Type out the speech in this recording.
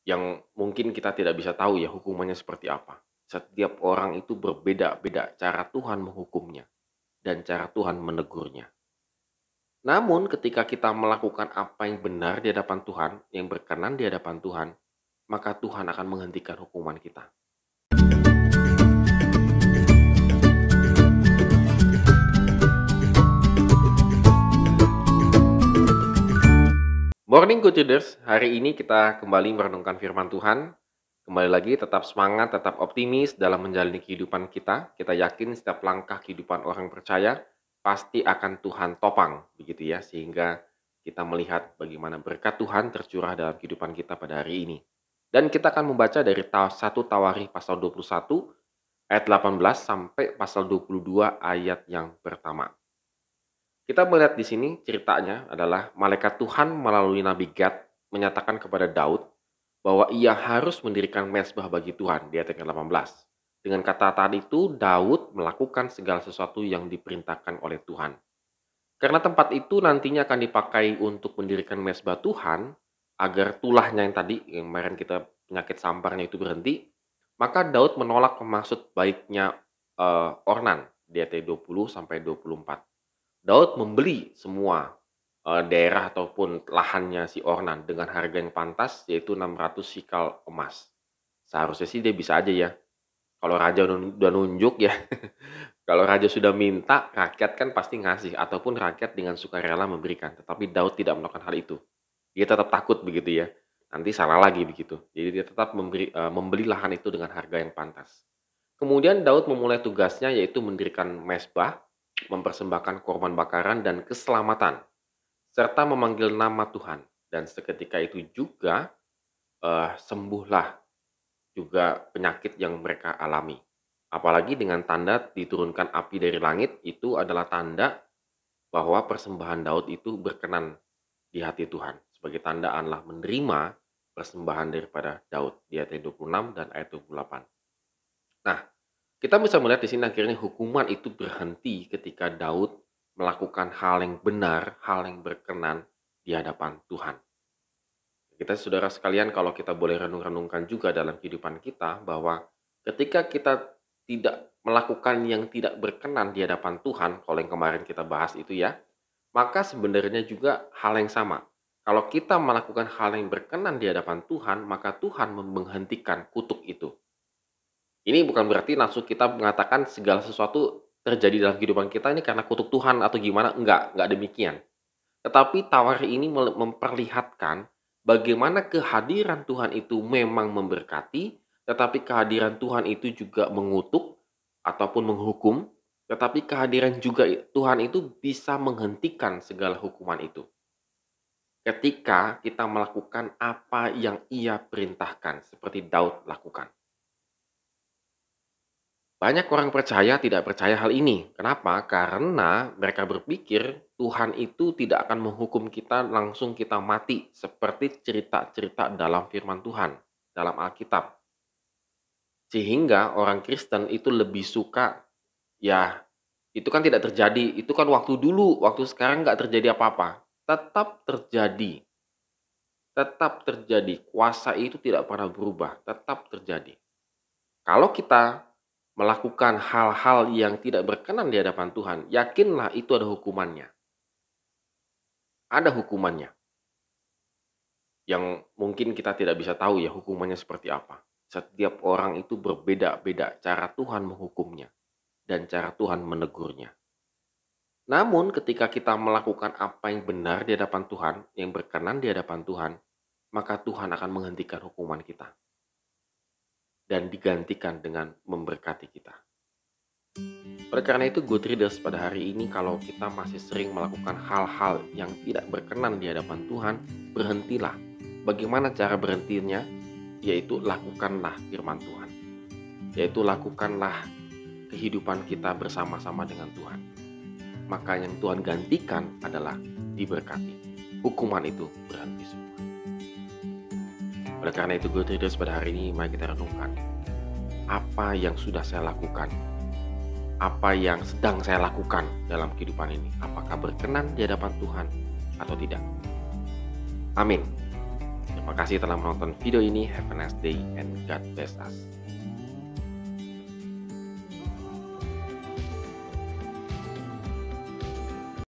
yang mungkin kita tidak bisa tahu ya hukumannya seperti apa. Setiap orang itu berbeda-beda cara Tuhan menghukumnya dan cara Tuhan menegurnya. Namun ketika kita melakukan apa yang benar di hadapan Tuhan, yang berkenan di hadapan Tuhan, maka Tuhan akan menghentikan hukuman kita. Morning Good Leaders, hari ini kita kembali merenungkan firman Tuhan. Kembali lagi tetap semangat, tetap optimis dalam menjalani kehidupan kita. Kita yakin setiap langkah kehidupan orang percaya pasti akan Tuhan topang, begitu ya, sehingga kita melihat bagaimana berkat Tuhan tercurah dalam kehidupan kita pada hari ini. Dan kita akan membaca dari 1 Tawarikh pasal 21 ayat 18 sampai pasal 22 ayat yang pertama. Kita melihat di sini ceritanya adalah malaikat Tuhan melalui Nabi Gad menyatakan kepada Daud bahwa ia harus mendirikan mezbah bagi Tuhan di ayat ke-18. Dengan kata tadi itu, Daud melakukan segala sesuatu yang diperintahkan oleh Tuhan. Karena tempat itu nantinya akan dipakai untuk mendirikan mezbah Tuhan, agar tulahnya yang tadi, yang kemarin kita penyakit samparnya itu berhenti, maka Daud menolak maksud baiknya Ornan di ayat 20 sampai 24. Daud membeli semua daerah ataupun lahannya si Ornan dengan harga yang pantas, yaitu 600 sikal emas. Seharusnya sih dia bisa aja ya, kalau raja udah nunjuk ya, kalau raja sudah minta, rakyat kan pasti ngasih, ataupun rakyat dengan sukarela memberikan. Tetapi Daud tidak melakukan hal itu. Dia tetap takut begitu ya, nanti salah lagi begitu. Jadi dia tetap membeli lahan itu dengan harga yang pantas. Kemudian Daud memulai tugasnya, yaitu mendirikan mezbah, mempersembahkan korban bakaran dan keselamatan, serta memanggil nama Tuhan. Dan seketika itu juga sembuhlah juga penyakit yang mereka alami. Apalagi dengan tanda diturunkan api dari langit, itu adalah tanda bahwa persembahan Daud itu berkenan di hati Tuhan. Sebagai tanda Allah menerima persembahan daripada Daud di ayat 26 dan ayat 28. Nah, kita bisa melihat di sini akhirnya hukuman itu berhenti ketika Daud melakukan hal yang benar, hal yang berkenan di hadapan Tuhan. Kita saudara sekalian, kalau kita boleh renung-renungkan juga dalam kehidupan kita, bahwa ketika kita tidak melakukan yang tidak berkenan di hadapan Tuhan, kalau yang kemarin kita bahas itu ya, maka sebenarnya juga hal yang sama. Kalau kita melakukan hal yang berkenan di hadapan Tuhan, maka Tuhan menghentikan kutuk itu. Ini bukan berarti langsung kita mengatakan segala sesuatu terjadi dalam kehidupan kita ini karena kutuk Tuhan atau gimana, enggak demikian. Tetapi Tawarikh ini memperlihatkan bagaimana kehadiran Tuhan itu memang memberkati, tetapi kehadiran Tuhan itu juga mengutuk ataupun menghukum, tetapi kehadiran juga Tuhan itu bisa menghentikan segala hukuman itu. Ketika kita melakukan apa yang Ia perintahkan, seperti Daud lakukan. Banyak orang percaya tidak percaya hal ini. Kenapa? Karena mereka berpikir Tuhan itu tidak akan menghukum kita langsung kita mati seperti cerita-cerita dalam firman Tuhan, dalam Alkitab. Sehingga orang Kristen itu lebih suka, ya itu kan tidak terjadi, itu kan waktu dulu, waktu sekarang nggak terjadi apa-apa. Tetap terjadi. Tetap terjadi. Kuasa itu tidak pernah berubah, tetap terjadi. Kalau kita melakukan hal-hal yang tidak berkenan di hadapan Tuhan, yakinlah itu ada hukumannya. Ada hukumannya. Yang mungkin kita tidak bisa tahu ya hukumannya seperti apa. Setiap orang itu berbeda-beda cara Tuhan menghukumnya dan cara Tuhan menegurnya. Namun ketika kita melakukan apa yang benar di hadapan Tuhan, yang berkenan di hadapan Tuhan, maka Tuhan akan menghentikan hukuman kita dan digantikan dengan memberkati kita. Oleh karena itu, good readers, pada hari ini kalau kita masih sering melakukan hal-hal yang tidak berkenan di hadapan Tuhan, berhentilah. Bagaimana cara berhentinya? Yaitu lakukanlah firman Tuhan. Yaitu lakukanlah kehidupan kita bersama-sama dengan Tuhan. Maka yang Tuhan gantikan adalah diberkati. Hukuman itu berhenti semua. Oleh karena itu, good readers, pada hari ini mari kita renungkan. Apa yang sudah saya lakukan? Apa yang sedang saya lakukan dalam kehidupan ini? Apakah berkenan di hadapan Tuhan atau tidak? Amin. Terima Makasih telah menonton video ini. Have a nice day and God bless us.